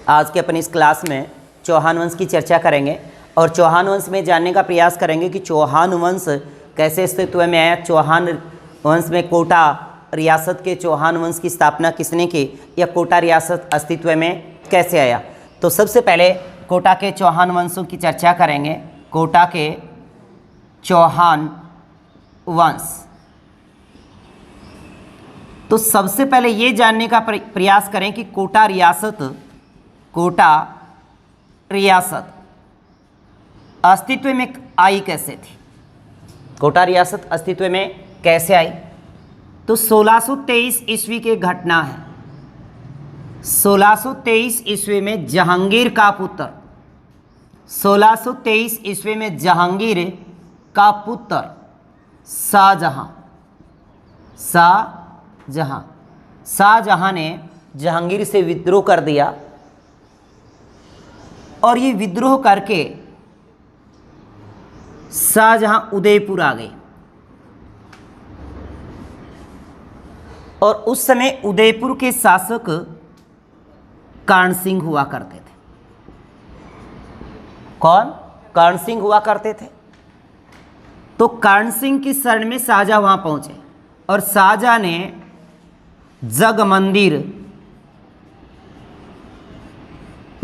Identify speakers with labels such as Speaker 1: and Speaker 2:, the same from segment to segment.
Speaker 1: आज के अपनी इस क्लास में चौहान वंश की चर्चा करेंगे और चौहान वंश में जानने का प्रयास करेंगे कि चौहान वंश कैसे अस्तित्व में आया। चौहान वंश में कोटा रियासत के चौहान वंश की स्थापना किसने की, या कोटा रियासत अस्तित्व में कैसे आया। तो सबसे पहले कोटा के चौहान वंशों की चर्चा करेंगे। कोटा के चौहान वंश, तो सबसे पहले ये जानने का प्रयास करें कि कोटा रियासत अस्तित्व में आई कैसे थी। कोटा रियासत अस्तित्व में कैसे आई, तो 1623 ईस्वी की घटना है। 1623 ईस्वी में जहांगीर का पुत्र 1623 ईस्वी में जहांगीर का पुत्र शाहजहां ने जहांगीर से विद्रोह कर दिया और ये विद्रोह करके शाहजहां उदयपुर आ गए। और उस समय उदयपुर के शासक कर्ण सिंह हुआ करते थे। कौन? कर्ण सिंह हुआ करते थे। तो कर्ण सिंह की शरण में शाहजहां वहां पहुंचे और शाहजहां ने जग मंदिर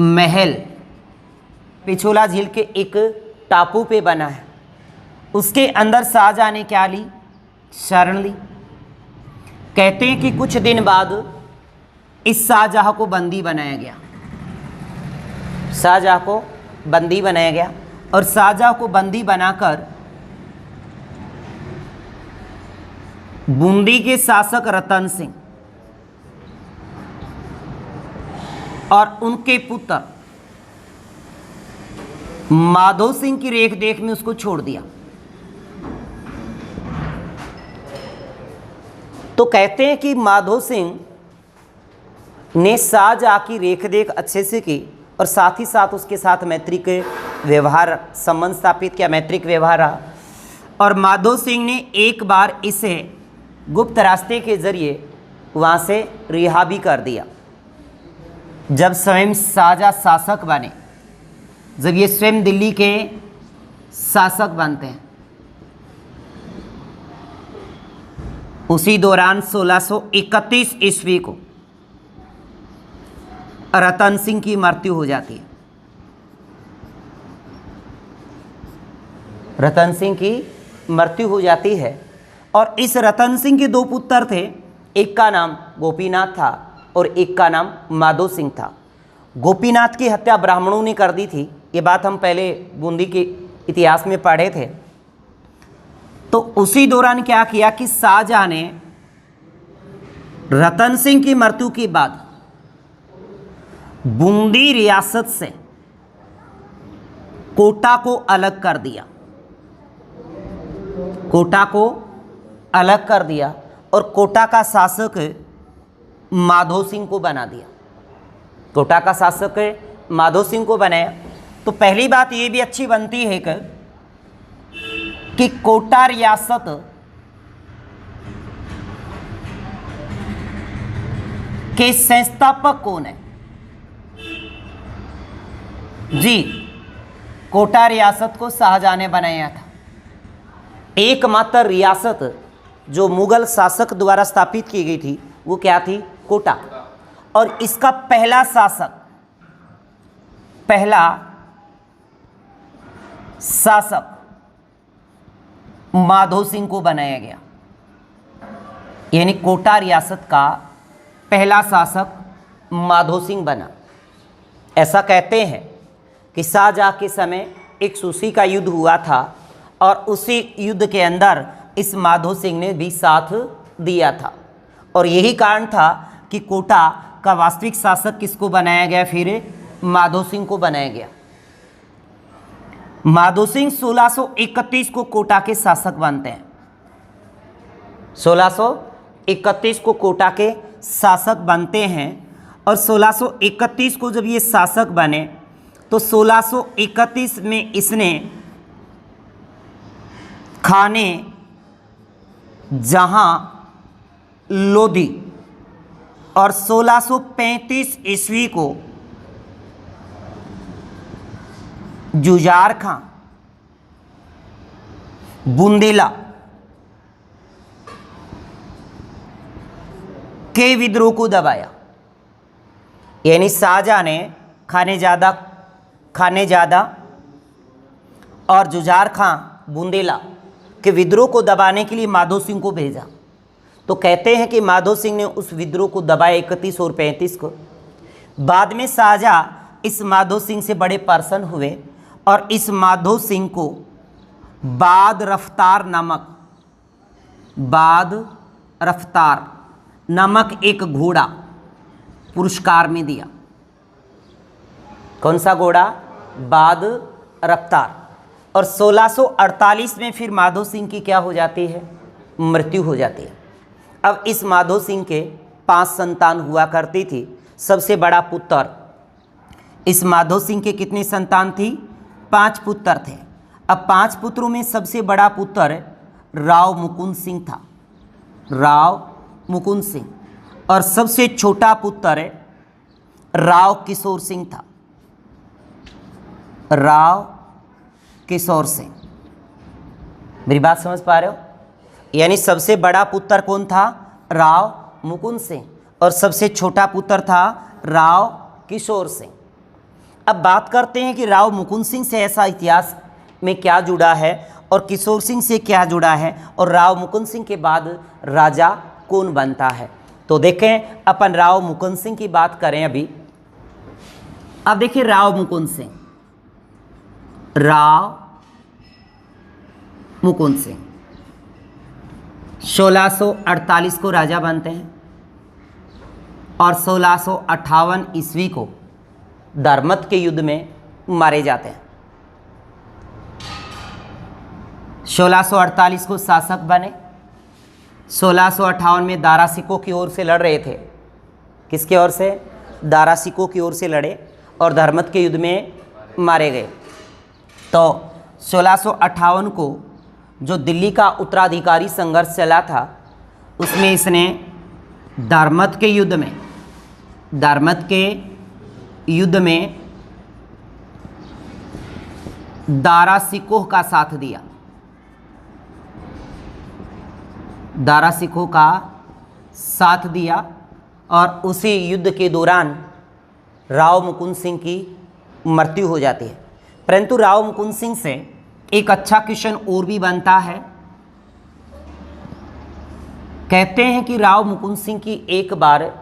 Speaker 1: महल पिछोला झील के एक टापू पे बना है, उसके अंदर शाहजहां ने क्या ली? शरण ली। कहते हैं कि कुछ दिन बाद इस शाहजहां को बंदी बनाया गया। शाहजहां को बंदी बनाया गया और शाहजहां को बंदी बनाकर बूंदी के शासक रतन सिंह और उनके पुत्र माधो सिंह की रेख देख में उसको छोड़ दिया। तो कहते हैं कि माधो सिंह ने शाहजहां की रेख देख अच्छे से की और साथ ही साथ उसके साथ मैत्रिक व्यवहार संबंध स्थापित किया, मैत्रिक व्यवहार रहा। और माधो सिंह ने एक बार इसे गुप्त रास्ते के जरिए वहाँ से रिहा भी कर दिया। जब स्वयं शाहजहां शासक बने, जब ये स्वयं दिल्ली के शासक बनते हैं, उसी दौरान 1631 ईस्वी को रतन सिंह की मृत्यु हो जाती है। रतन सिंह की मृत्यु हो जाती है और इस रतन सिंह के दो पुत्र थे, एक का नाम गोपीनाथ था और एक का नाम माधो सिंह था। गोपीनाथ की हत्या ब्राह्मणों ने कर दी थी, ये बात हम पहले बूंदी के इतिहास में पढ़े थे। तो उसी दौरान क्या किया कि शाहजहां ने रतन सिंह की मृत्यु के बाद बूंदी रियासत से कोटा को अलग कर दिया। कोटा को अलग कर दिया और कोटा का शासक माधो सिंह को बना दिया। कोटा का शासक माधो सिंह को बनाया। तो पहली बात ये भी अच्छी बनती है कि कोटा रियासत के संस्थापक कौन है? जी, कोटा रियासत को शाहजहां ने बनाया था। एकमात्र रियासत जो मुगल शासक द्वारा स्थापित की गई थी वो क्या थी? कोटा। और इसका पहला शासक माधो सिंह को बनाया गया। यानी कोटा रियासत का पहला शासक माधो सिंह बना। ऐसा कहते हैं कि शाहजहां के समय एक सूसी का युद्ध हुआ था और उसी युद्ध के अंदर इस माधो सिंह ने भी साथ दिया था और यही कारण था कि कोटा का वास्तविक शासक किसको बनाया गया? फिर माधो सिंह को बनाया गया। माधो सिंह 1631 को कोटा के शासक बनते हैं। 1631 को कोटा के शासक बनते हैं और 1631 को जब ये शासक बने तो 1631 में इसने खाने जहां लोधी और 1635 ईस्वी को जुजार खां बुंदेला के विद्रोह को दबाया। यानी शाहजहां ने खाने ज़्यादा और जुजार खां बुंदेला के विद्रोह को दबाने के लिए माधो सिंह को भेजा। तो कहते हैं कि माधो सिंह ने उस विद्रोह को दबाया 31 और 35 को। बाद में शाहजहां इस माधो सिंह से बड़े प्रसन्न हुए और इस माधो सिंह को बाद रफ्तार नामक एक घोड़ा पुरस्कार में दिया। कौन सा घोड़ा? बाद रफ्तार। और 1648 में फिर माधो सिंह की क्या हो जाती है? मृत्यु हो जाती है। अब इस माधो सिंह के 5 संतान हुआ करती थी। सबसे बड़ा पुत्र, इस माधो सिंह के कितनी संतान थी? 5 पुत्र थे। अब 5 पुत्रों में सबसे बड़ा पुत्र राव मुकुंद सिंह था, राव मुकुंद सिंह। और सबसे छोटा पुत्र राव किशोर सिंह था, राव किशोर सिंह। मेरी बात समझ पा रहे हो? यानी सबसे बड़ा पुत्र कौन था? राव मुकुंद सिंह। और सबसे छोटा पुत्र था राव किशोर सिंह। अब बात करते हैं कि राव मुकुंद सिंह से ऐसा इतिहास में क्या जुड़ा है और किशोर सिंह से क्या जुड़ा है, और राव मुकुंद सिंह के बाद राजा कौन बनता है। तो देखें, अपन राव मुकुंद सिंह की बात करें अभी। अब देखिए राव मुकुंद सिंह, राव मुकुंद सिंह 1648 को राजा बनते हैं और 1658 ईस्वी को धर्मत के युद्ध में मारे जाते हैं। 1648 को शासक बने। 1658 में दारा सिकों की ओर से लड़ रहे थे। किसके ओर से? दारा सिकों की ओर से लड़े और धर्मत के युद्ध में मारे गए। तो 1658 को जो दिल्ली का उत्तराधिकारी संघर्ष चला था, उसमें इसने धर्मत के युद्ध में दारा सिकोह का साथ दिया। दारा सिकोह का साथ दिया और उसी युद्ध के दौरान राव मुकुंद सिंह की मृत्यु हो जाती है। परंतु राव मुकुंद सिंह से एक अच्छा क्वेश्चन और भी बनता है। कहते हैं कि राव मुकुंद सिंह की एक बार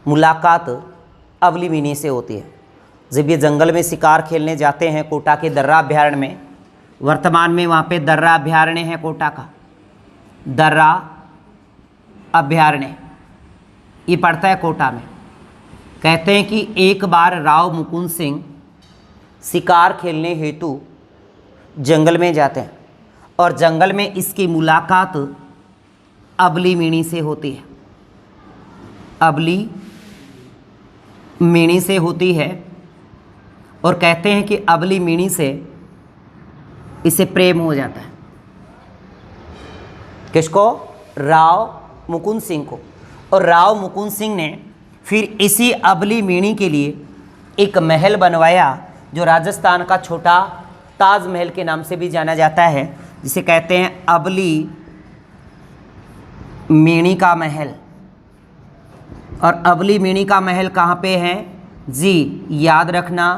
Speaker 1: मुलाकात अवली मीनी से होती है। जब ये जंगल में शिकार खेलने जाते हैं कोटा के दर्रा अभ्यारण्य में, वर्तमान में वहाँ पे दर्रा अभ्यारण्य है, कोटा का दर्रा अभ्यारण्य ये पड़ता है कोटा में। कहते हैं कि एक बार राव मुकुंद सिंह शिकार खेलने हेतु जंगल में जाते हैं और जंगल में इसकी मुलाकात अबली मीणी से होती है। अबली मीणी से होती है और कहते हैं कि अबली मीणी से इसे प्रेम हो जाता है। किसको? राव मुकुंद सिंह को। और राव मुकुंद सिंह ने फिर इसी अबली मीणी के लिए एक महल बनवाया जो राजस्थान का छोटा ताजमहल के नाम से भी जाना जाता है, जिसे कहते हैं अबली मीणी का महल। और अबली मीणी का महल कहाँ पे है जी? याद रखना,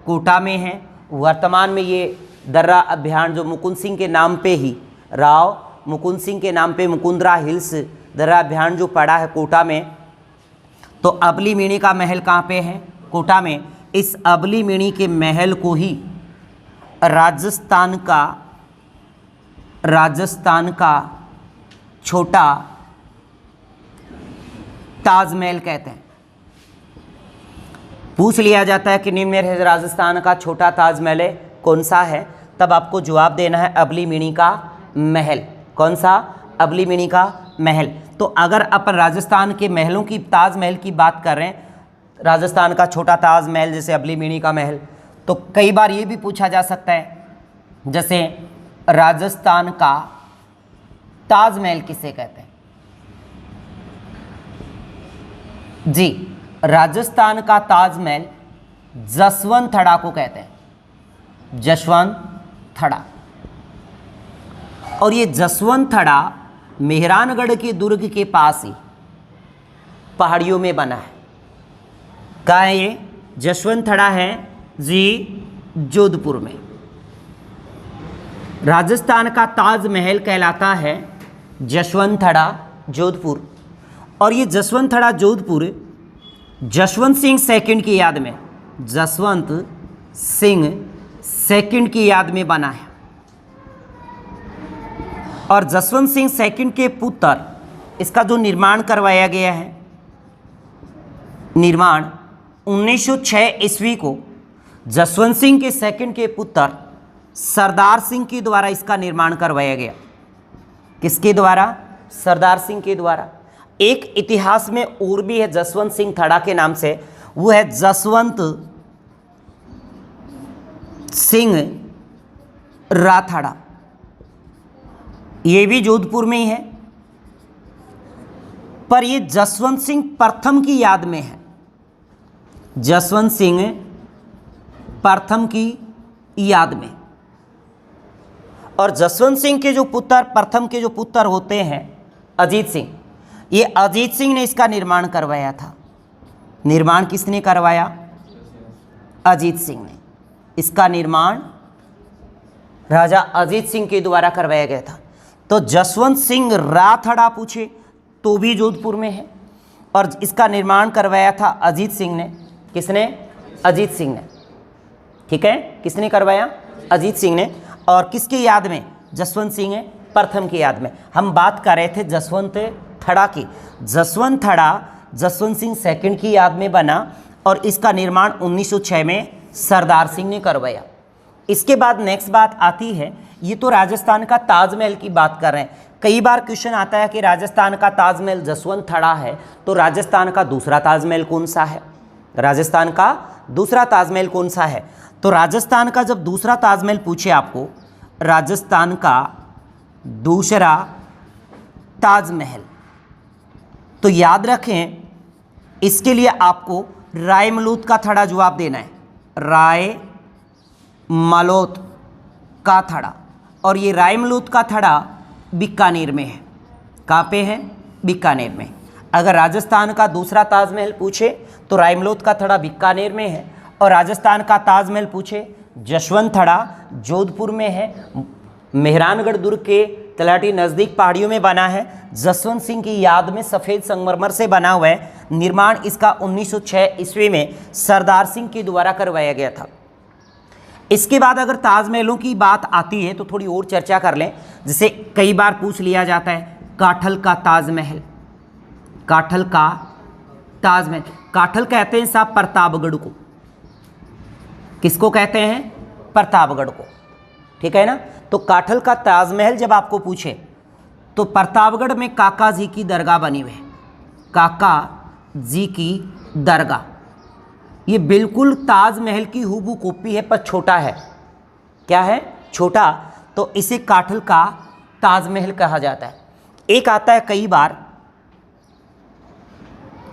Speaker 1: कोटा में है। वर्तमान में ये दर्रा अभ्यारण्य जो मुकुंद सिंह के नाम पे ही, राव मुकुंद सिंह के नाम पे मुकुंदरा हिल्स दर्रा अभ्यारण्य जो पड़ा है कोटा में, तो अबली मीणी का महल कहाँ पे है? कोटा में। इस अबली मीणी के महल को ही राजस्थान का छोटा ताजमहल कहते हैं। पूछ लिया जाता है कि निम्न में राजस्थान का छोटा ताजमहल कौन सा है, तब आपको जवाब देना है अबली मीणी का महल। कौन सा? अबली मीणी का महल। तो अगर अपन राजस्थान के महलों की, ताजमहल की बात कर रहे हैं, राजस्थान का छोटा ताजमहल जैसे अबली मीणी का महल, तो कई बार ये भी पूछा जा सकता है जैसे राजस्थान का ताजमहल किसे कहते हैं? जी, राजस्थान का ताजमहल जसवंत थड़ा को कहते हैं। जसवंत थड़ा। और ये जसवंत थड़ा मेहरानगढ़ के दुर्ग के पास ही पहाड़ियों में बना है। कहाँ है ये? जसवंत थड़ा है जी जोधपुर में। राजस्थान का ताजमहल कहलाता है जसवंत थड़ा जोधपुर। और ये जसवंत थड़ा जोधपुर जसवंत सिंह सेकंड की याद में, जसवंत सिंह सेकंड की याद में बना है। और जसवंत सिंह सेकंड के पुत्र इसका जो निर्माण करवाया गया है, निर्माण 1906 ईस्वी को जसवंत सिंह के सेकंड के पुत्र सरदार सिंह के द्वारा इसका निर्माण करवाया गया। किसके द्वारा? सरदार सिंह के द्वारा। एक इतिहास में और भी है जसवंत सिंह थड़ा के नाम से, वो है जसवंत सिंह राथड़ा। ये भी जोधपुर में ही है, पर ये जसवंत सिंह प्रथम की याद में है। जसवंत सिंह प्रथम की याद में। और जसवंत सिंह के जो पुत्र, प्रथम के जो पुत्र होते हैं अजीत सिंह, ये अजीत सिंह ने इसका निर्माण करवाया था। निर्माण किसने करवाया? अजीत सिंह ने। इसका निर्माण राजा अजीत सिंह के द्वारा करवाया गया था। तो जसवंत सिंह राथड़ा पूछे तो भी जोधपुर में है। और इसका निर्माण करवाया था अजीत सिंह ने। किसने? अजीत सिंह ने। ठीक है, किसने करवाया? अजीत सिंह ने। और किसकी याद में? जसवंत सिंह प्रथम की याद में। हम बात कर रहे थे जसवंत थड़ा की। जसवंत थड़ा जसवंत सिंह सेकंड की याद में बना और इसका निर्माण 1906 में सरदार सिंह ने करवाया। इसके बाद नेक्स्ट बात आती है, ये तो राजस्थान का ताजमहल की बात कर रहे हैं। कई बार क्वेश्चन आता है कि राजस्थान का ताजमहल जसवंत थड़ा है, तो राजस्थान का दूसरा ताजमहल कौन सा है? राजस्थान का दूसरा ताजमहल कौन सा है? तो राजस्थान का जब दूसरा ताजमहल पूछे आपको, राजस्थान का दूसरा ताजमहल, तो याद रखें इसके लिए आपको राय मलूत का थड़ा जवाब देना है। राय मलूत का थड़ा। और ये राय मलूत का थड़ा बीकानेर में है। कहाँ पे है? बीकानेर में। अगर राजस्थान का दूसरा ताजमहल पूछे तो राय मलूत का थड़ा बीकानेर में है। और राजस्थान का ताजमहल पूछे जसवंत थड़ा जोधपुर में है। मेहरानगढ़ दुर्ग के तलहटी नज़दीक पहाड़ियों में बना है। जसवंत सिंह की याद में सफ़ेद संगमरमर से बना हुआ है। निर्माण इसका 1906 ईस्वी में सरदार सिंह के द्वारा करवाया गया था। इसके बाद अगर ताजमहलों की बात आती है तो थोड़ी और चर्चा कर लें। जैसे कई बार पूछ लिया जाता है काठल का ताजमहल। काठल का ताजमहल, काठल कहते हैं साहब प्रतापगढ़ को। किसको कहते हैं? प्रतापगढ़ को। ठीक है ना? तो काठल का ताजमहल जब आपको पूछे तो प्रतापगढ़ में काका जी की दरगाह बनी हुई है। काका जी की दरगाह, ये बिल्कुल ताजमहल की हूबहू कॉपी है, पर छोटा है। क्या है? छोटा। तो इसे काठल का ताजमहल कहा जाता है। एक आता है कई बार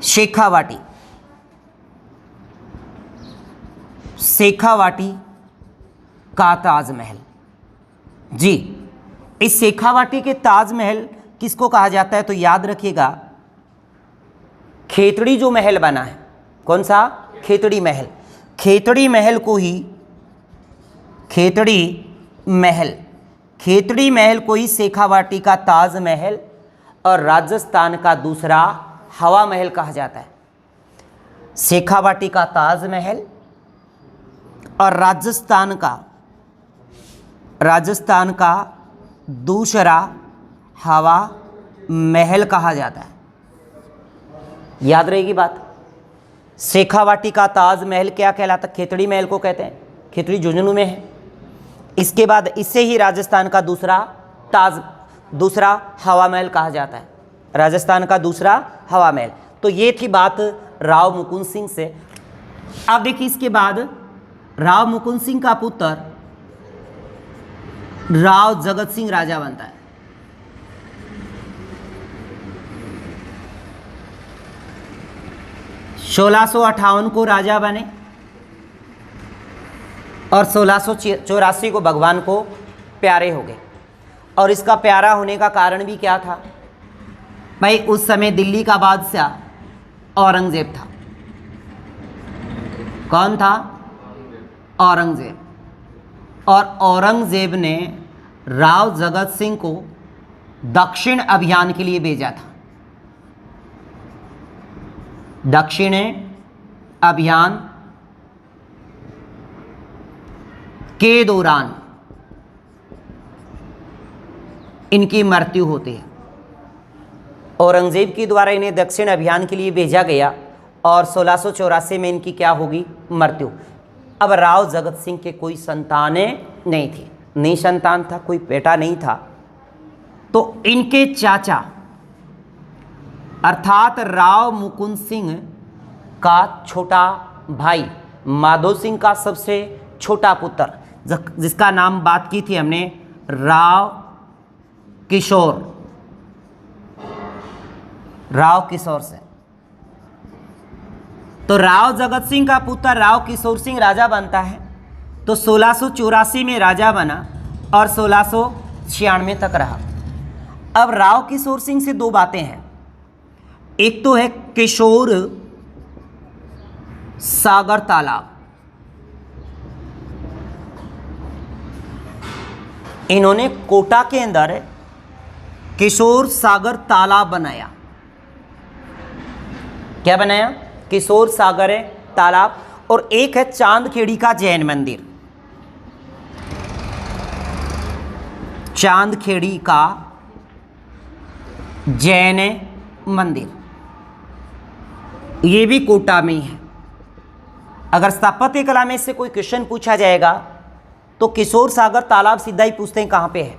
Speaker 1: शेखावाटी। शेखावाटी का ताजमहल जी। इस शेखावाटी के ताजमहल किसको कहा जाता है? तो याद रखिएगा, खेतड़ी जो महल बना है, कौन सा? खेतड़ी महल। खेतड़ी महल को ही खेतड़ी महल को ही शेखावाटी का ताजमहल और राजस्थान का दूसरा हवा महल कहा जाता है। शेखावाटी का ताजमहल और राजस्थान का दूसरा हवा महल कहा जाता है। याद रहेगी बात। शेखावाटी का ताजमहल क्या कहलाता? खेतड़ी महल को कहते हैं। खेतड़ी झुंझुनू में है। इसके बाद इससे ही राजस्थान का दूसरा हवा महल कहा जाता है। राजस्थान का दूसरा हवा महल। तो ये थी बात राव मुकुंद सिंह से। अब देखिए इसके बाद राव मुकुंद सिंह का पुत्र राव जगत सिंह राजा बनता है। (1658) को राजा बने। और 1684 को भगवान को प्यारे हो गए। और इसका प्यारा होने का कारण भी क्या था भाई, उस समय दिल्ली का बादशाह औरंगजेब था। कौन था? औरंगजेब। और औरंगजेब ने राव जगत सिंह को दक्षिण अभियान के लिए भेजा था। दक्षिण अभियान के दौरान इनकी मृत्यु होती है। औरंगजेब के द्वारा इन्हें दक्षिण अभियान के लिए भेजा गया और 1684 में इनकी क्या होगी? मृत्यु। अब राव जगत सिंह के कोई संतानें नहीं थी, निसंतान था, कोई बेटा नहीं था। तो इनके चाचा अर्थात राव मुकुंद सिंह का छोटा भाई माधो सिंह का सबसे छोटा पुत्र, जिसका नाम बात की थी हमने राव किशोर से। तो राव जगत सिंह का पुत्र राव किशोर सिंह राजा बनता है। तो 1684 में राजा बना और 1696 तक रहा। अब राव किशोर सिंह से दो बातें हैं। एक तो है किशोर सागर तालाब। इन्होंने कोटा के अंदर किशोर सागर तालाब बनाया। क्या बनाया? किशोर सागर तालाब। और एक है चांदखेड़ी का जैन मंदिर। चांदखेड़ी का जैन मंदिर, ये भी कोटा में है। अगर स्थापत्य कला में से कोई क्वेश्चन पूछा जाएगा तो किशोर सागर तालाब सीधा ही पूछते हैं कहाँ पे है।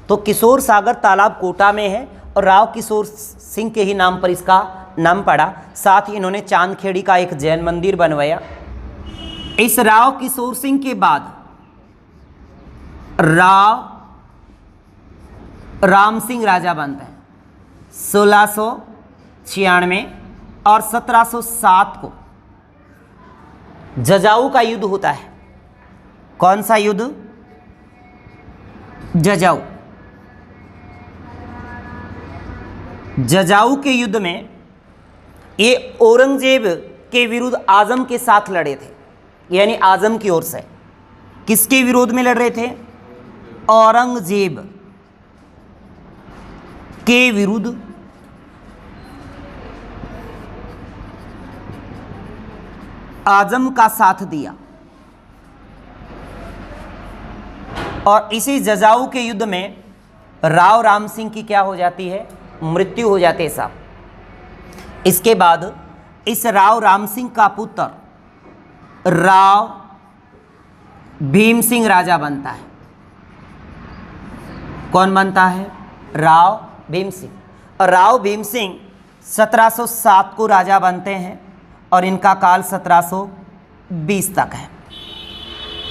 Speaker 1: तो किशोर सागर तालाब कोटा में है और राव किशोर सिंह के ही नाम पर इसका नाम पड़ा। साथ ही इन्होंने चांदखेड़ी का एक जैन मंदिर बनवाया। इस राव किशोर सिंह के बाद राम सिंह राजा बनता है 1696 और 1707 को जजाऊ का युद्ध होता है। कौन सा युद्ध? जजाऊ। जजाऊ के युद्ध में ये औरंगजेब के विरुद्ध आजम के साथ लड़े थे, यानी आजम की ओर से। किसके विरोध में लड़ रहे थे? औरंगजेब के विरुद्ध आजम का साथ दिया। और इसी जजाऊ के युद्ध में राव राम सिंह की क्या हो जाती है? मृत्यु हो जाती है साहब। इसके बाद इस राव राम सिंह का पुत्र राव भीम सिंह राजा बनता है। कौन बनता है? राव भीम सिंह। और राव भीम सिंह 1707 को राजा बनते हैं और इनका काल 1720 तक है।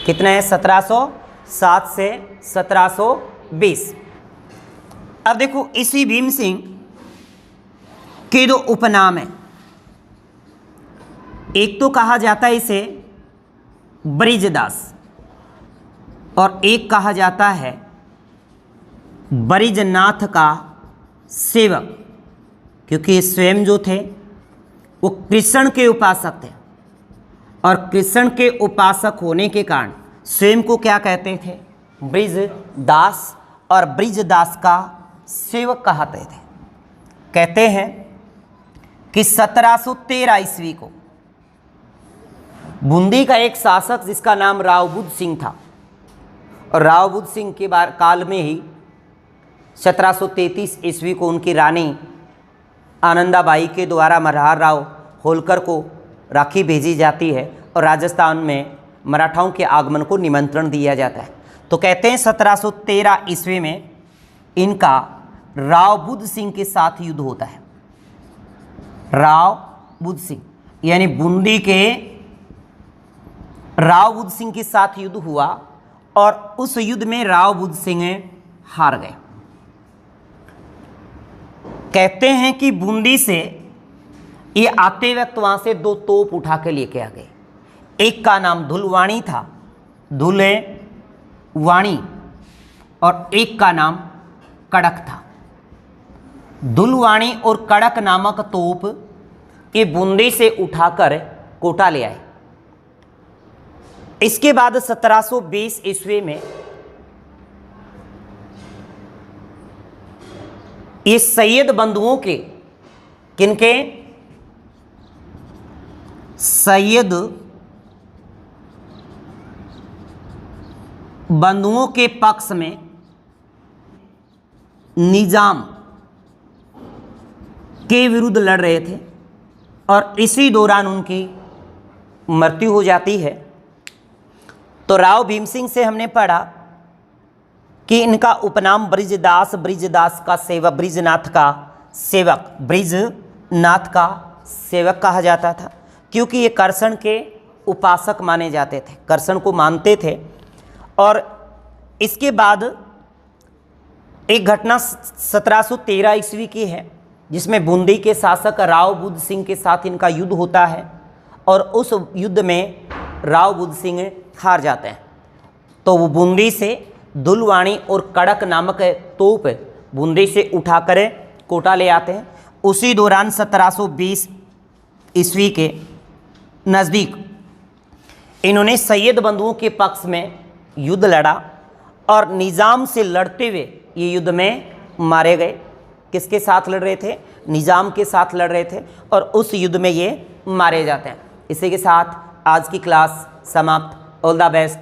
Speaker 1: कितना है? 1707 से 1720। अब देखो इसी भीम सिंह के दो उपनाम हैं। एक तो कहा जाता है इसे ब्रिजदास और एक कहा जाता है ब्रिजनाथ का सेवक, क्योंकि ये स्वयं जो थे वो कृष्ण के उपासक थे और कृष्ण के उपासक होने के कारण स्वयं को क्या कहते थे? ब्रिजदास। और ब्रिजदास का सेवक कहते थे। कहते हैं कि 1713 ईस्वी को बूंदी का एक शासक जिसका नाम राव बुद्ध सिंह था, और राव बुद्ध सिंह के काल में ही 1733 ईस्वी को उनकी रानी आनंदाबाई के द्वारा मल्हार राव होलकर को राखी भेजी जाती है और राजस्थान में मराठाओं के आगमन को निमंत्रण दिया जाता है। तो कहते हैं 1713 ईस्वी में इनका राव बुद्ध सिंह के साथ युद्ध होता है। राव बुद्ध सिंह यानी बूंदी के राव बुद्ध सिंह के साथ युद्ध हुआ और उस युद्ध में राव बुद्ध सिंह हार गए। कहते हैं कि बूंदी से ये आते वक्त वहां से दो तोप उठा के लेके आ गए। एक का नाम धुलवाणी था धुलवाणी और एक का नाम कड़क था। धुलवाणी और कड़क नामक तोप ये बूंदी से उठाकर कोटा ले आए। इसके बाद 1720 ईस्वी में ये सैयद बंधुओं के, किनके, सैयद बंधुओं के पक्ष में निजाम के विरुद्ध लड़ रहे थे और इसी दौरान उनकी मृत्यु हो जाती है। तो राव भीम सिंह से हमने पढ़ा कि इनका उपनाम ब्रिजदास, ब्रिजदास का सेवक, ब्रिजनाथ का सेवक, ब्रिजनाथ का सेवक कहा जाता था, क्योंकि ये कर्षण के उपासक माने जाते थे, कर्षण को मानते थे। और इसके बाद एक घटना 1713 ईस्वी की है, जिसमें बूंदी के शासक राव बुद्ध सिंह के साथ इनका युद्ध होता है और उस युद्ध में राव बुद्ध सिंह हार जाते हैं। तो वो बूंदी से धुलवाणी और कड़क नामक तोप बूंदी से उठाकर कोटा ले आते हैं। उसी दौरान 1720 ईस्वी के नज़दीक इन्होंने सैयद बंधुओं के पक्ष में युद्ध लड़ा और निज़ाम से लड़ते हुए ये युद्ध में मारे गए। किसके साथ लड़ रहे थे? निज़ाम के साथ लड़ रहे थे और उस युद्ध में ये मारे जाते हैं। इसी के साथ आज की क्लास समाप्त। All the best.